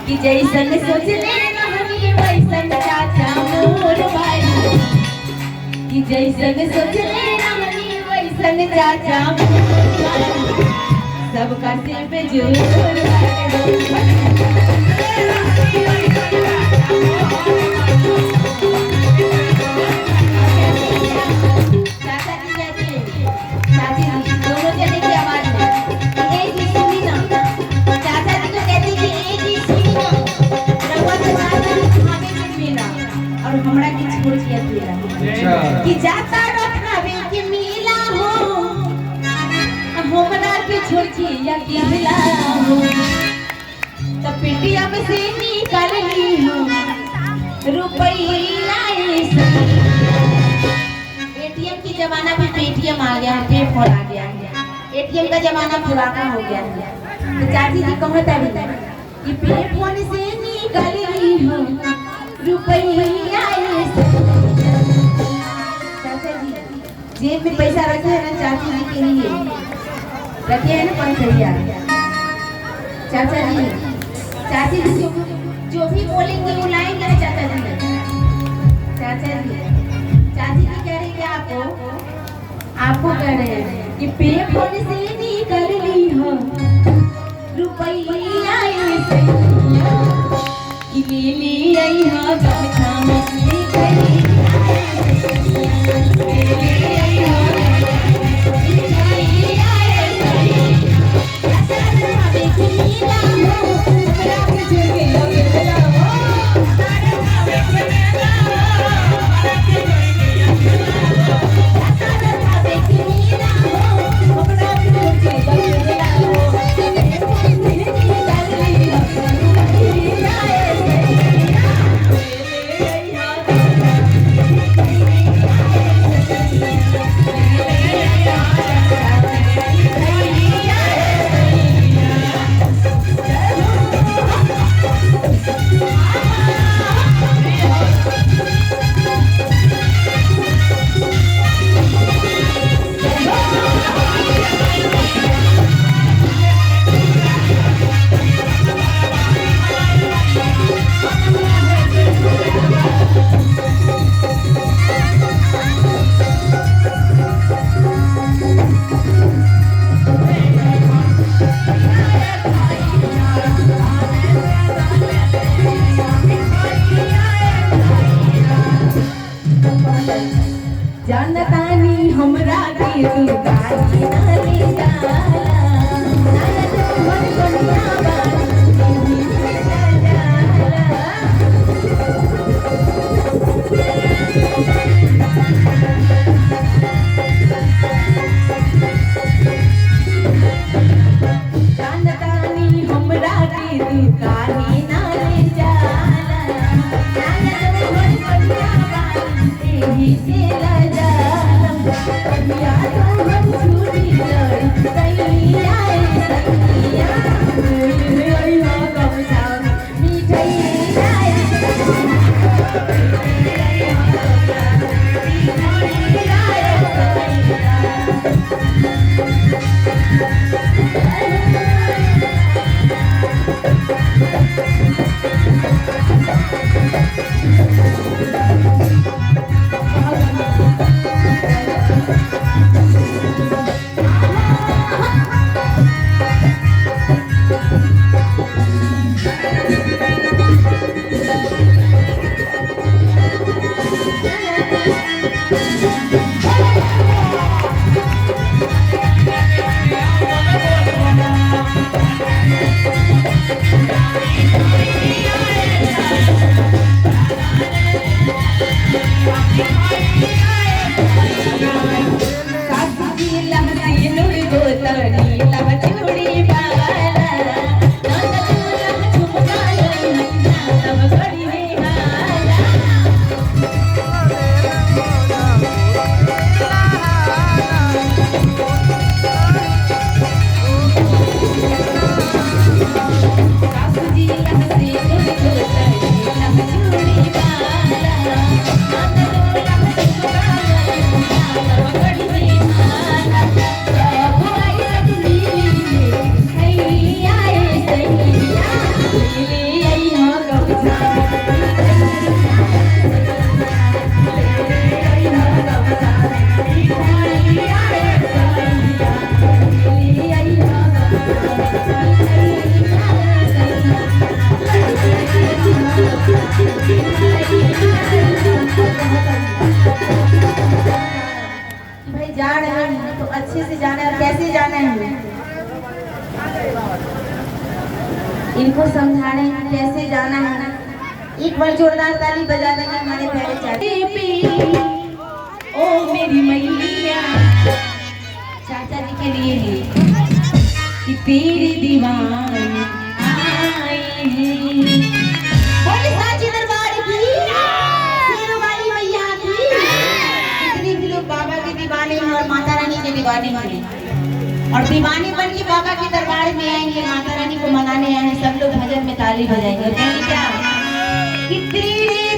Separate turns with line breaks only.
कि जैसन सोचले रहनी वैसन चाचा मोर बारी कि जैसन सोचले रहनी वैसन चाचा मोर बारी सबका से बेजोर कि जाता रखावे के मिला हो हमरा के छोड़ के अकेला हो त पेटिया में से निकाल ली हो रुपया एटीएम की जमाना में पेटीएम आ गया पे फोन आ गया एटीएम का जमाना पुराना हो गया तो चाची जी कहता है कि पे फोन से निकाल ली हो रुपया जेब में पैसा रखे है ना चाची जी के लिए रखे है ना 5000 चाचा जी चाची जी जो भी बोलेंगे वो लाएंगे ना चाचा जी चाचा जी चाची जी कह रही है आपको कह रहे हैं कि पे फोन से निकल ली हो रुपया कि ले आई हो गमछा में गई जानतानी हमरा के तू गाली ना ले जाला ना तो मन बनिया बानी जानतानी हमरा के तू गाली ना ले जाला ना तो मन बनिया बानी तेरी से जा रहे हैं तो अच्छे से जाना है। और कैसे जाना है इनको समझा रहे हैं कैसे जाना है। एक बार जोरदार ताली बजा देंगे हमारे प्यारे चाचा। ओ मेरी मैया चाचा जी के लिए है कि तेरी दीवानी आई है। बोले साची दरबार की शेरों वाली मैया की। इतने भी लोग बाबा के दीवाने हैं और माता रानी के दीवाने हैं और दीवाने बन के बाबा के दरबार में आएंगे, माता रानी को मनाने आए हैं। सब लोग भजन में ताली बजाएंगे। कहेंगे क्या कि तेरे